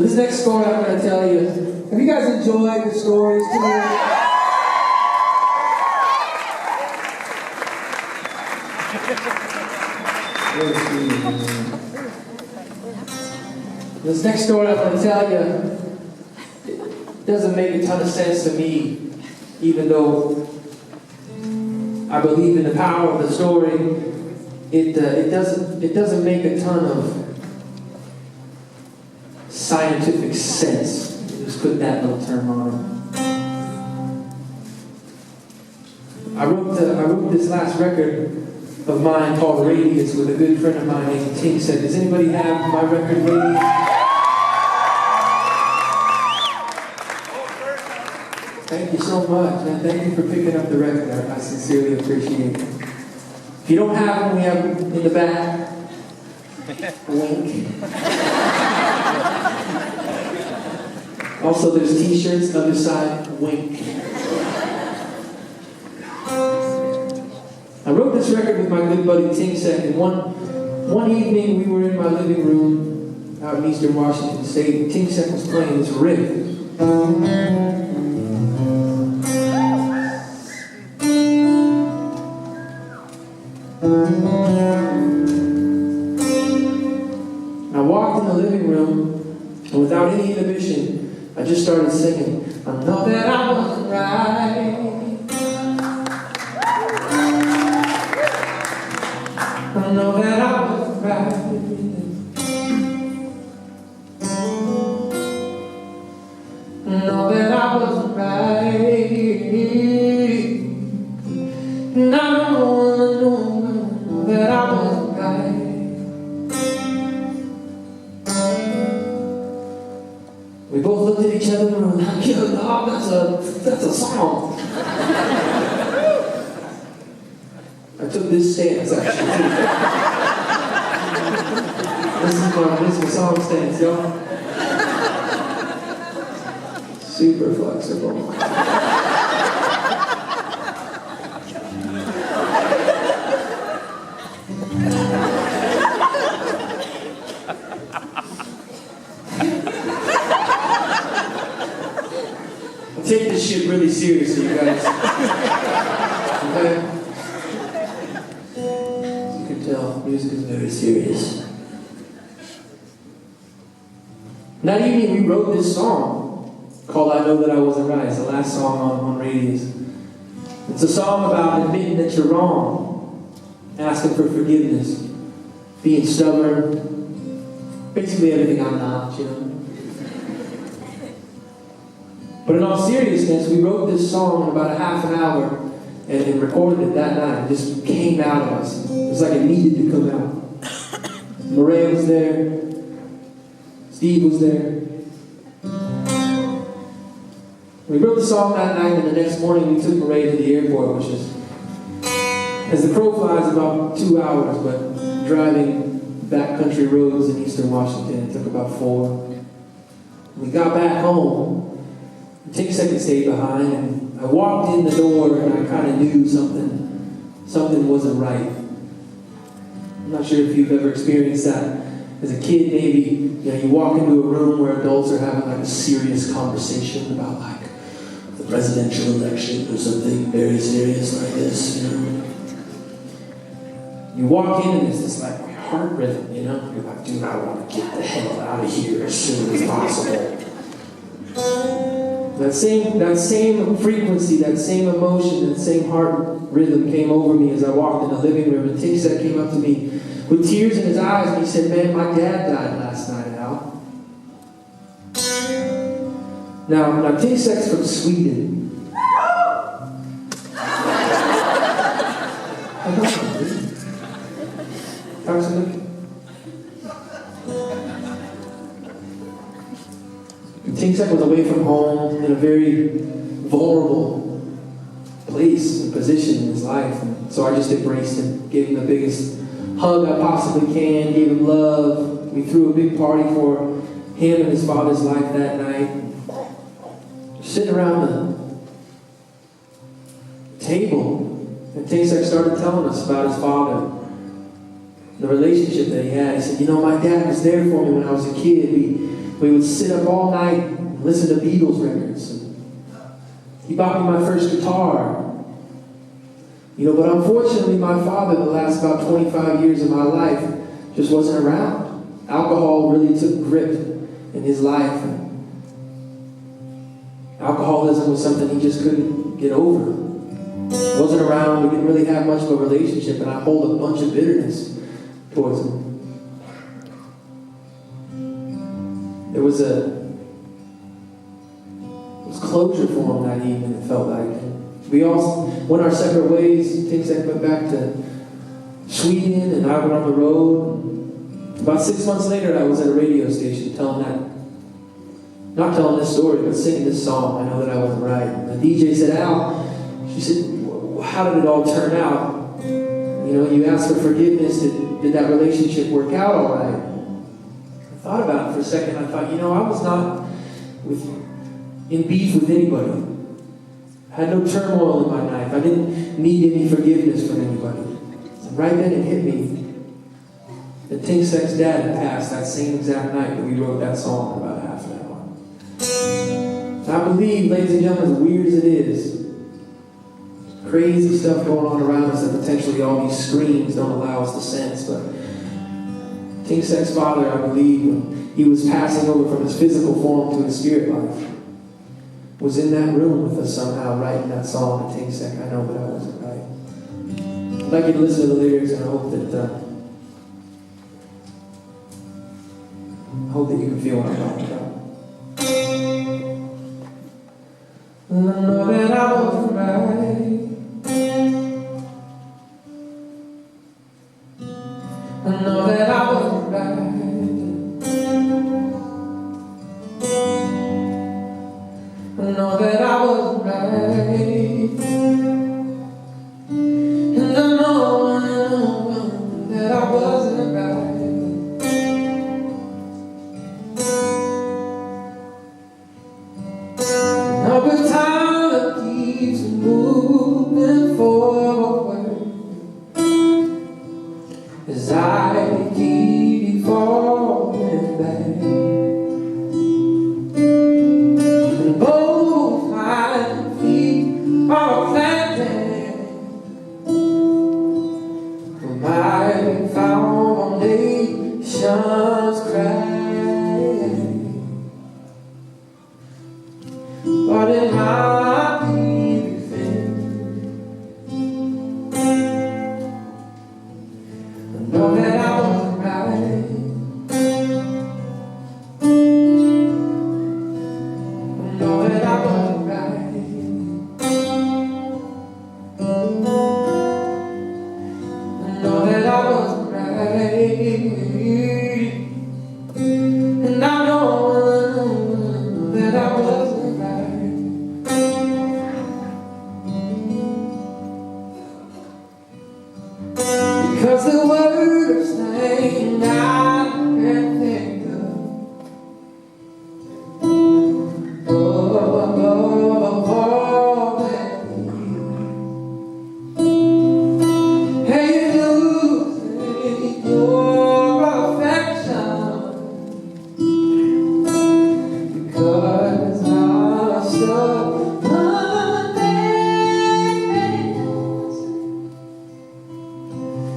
This next story I'm going to tell you, have you guys enjoyed the stories today? This next story I'm going to tell you, it doesn't make a ton of sense to me, even though I believe in the power of the story. It doesn't make a ton of scientific sense. Just put that little term on it. I wrote this last record of mine called Radius with a good friend of mine named Tink said, does anybody have my record Radius? Thank you so much, man. Thank you for picking up the record. I sincerely appreciate it. If you don't have them, we have them in the back. Wink. Also, there's t-shirts, other side, wink. I wrote this record with my good buddy Tingsek, and one evening we were in my living room out in eastern Washington State, and Tingsek was playing this riff. I walked in the living room, and without any inhibition, I just started singing, I know that I wasn't right. I know that I wasn't right. I know that I wasn't right. And I know that I wasn't right. We both looked at each other and were like, yo, dog, that's a song. I took this stance, actually. This is my song stance, y'all. Super flexible. Take this shit really seriously, you guys. Okay? As you can tell, music is very serious. That evening we wrote this song called I Know That I Wasn't Right. It's the last song on Radius. It's a song about admitting that you're wrong, asking for forgiveness, being stubborn, basically everything I'm not, you know. But in all seriousness, we wrote this song in about a half an hour and recorded it that night. It just came out of us. It was like it needed to come out. Murray was there. Steve was there. We wrote the song that night, and the next morning we took Murray to the airport, which is, as the crow flies, about 2 hours, but driving backcountry roads in eastern Washington, it took about 4. We got back home. Tingsek stayed behind, and I walked in the door, and I kind of knew something wasn't right. I'm not sure if you've ever experienced that as a kid. Maybe you walk into a room where adults are having like a serious conversation about like the presidential election or something very serious like this. You walk in, and it's just like my heart rhythm. You're like, dude, I want to get the hell out of here as soon as possible. That same frequency, that same emotion, that same heart rhythm came over me as I walked in the living room, and Tingsek came up to me with tears in his eyes, and he said, man, my dad died last night, Al. Now Tingsek's from Sweden. Tingsek was away from home in a very vulnerable place and position in his life. And so I just embraced him, gave him the biggest hug I possibly can, gave him love. We threw a big party for him and his father's life that night. Sitting around the table, and Tingsek started telling us about his father, the relationship that he had. He said, my dad was there for me when I was a kid. We would sit up all night and listen to Beatles records. And he bought me my first guitar. But unfortunately, my father, the last about 25 years of my life, just wasn't around. Alcohol really took grip in his life. Alcoholism was something he just couldn't get over. Wasn't around, we didn't really have much of a relationship, and I hold a bunch of bitterness towards him. There was closure for him that evening, it felt like. We all went our separate ways. Things that went back to Sweden, and I went on the road. About 6 months later, I was at a radio station not telling this story, but singing this song. I know that I wasn't right. And the DJ said, Al, she said, how did it all turn out? You asked for forgiveness. Did that relationship work out all right? I thought about it for a second. I thought, I was not in beef with anybody. I had no turmoil in my life. I didn't need any forgiveness from anybody. And right then it hit me that Tingsex's dad had passed that same exact night that we wrote that song in about half an hour. And I believe, ladies and gentlemen, as weird as it is, crazy stuff going on around us that potentially all these screens don't allow us to sense, but Tingsex's father, I believe, when he was passing over from his physical form to his spirit life, was in that room with us somehow writing that song at Tingsek. I know that I wasn't right. I'd like you to listen to the lyrics, and I hope that you can feel what I'm talking about. I know that I wasn't right. I know that I wasn't right. I know that I wasn't right. And I know that I wasn't right. No good time that keeps moving forward as I keep falling back. And both my feet are planted where my foundations crack. But in my defense, I know that I wasn't right. I know that I wasn't right. I know that I wasn't right. And I know that I wasn't right. Because the worst thing I can think of, hey, losing your affection, because I'm stuck.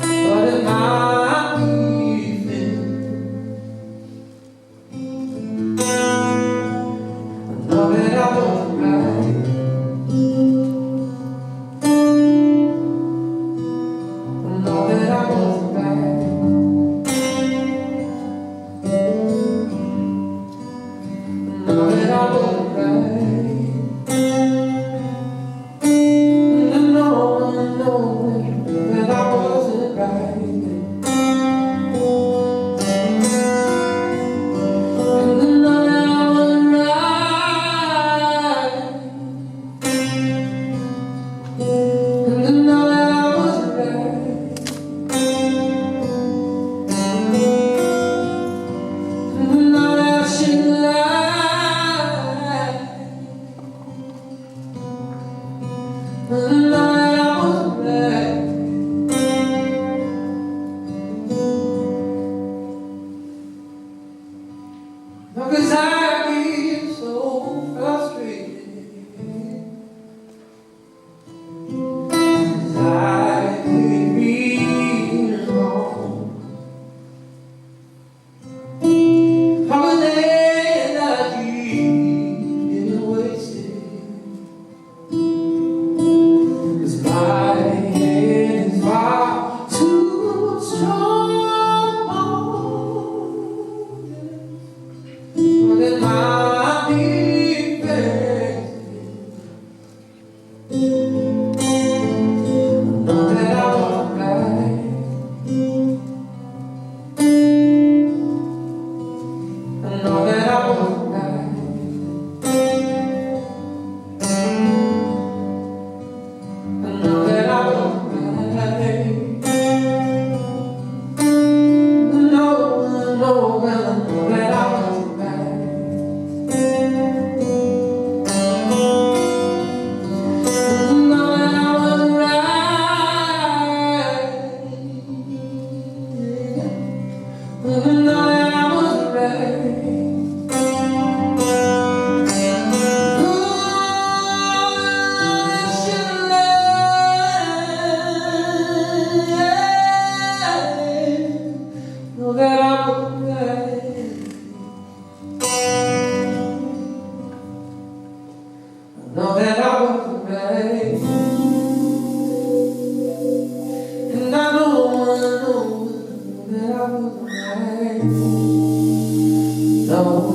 But in my know that I was right. No.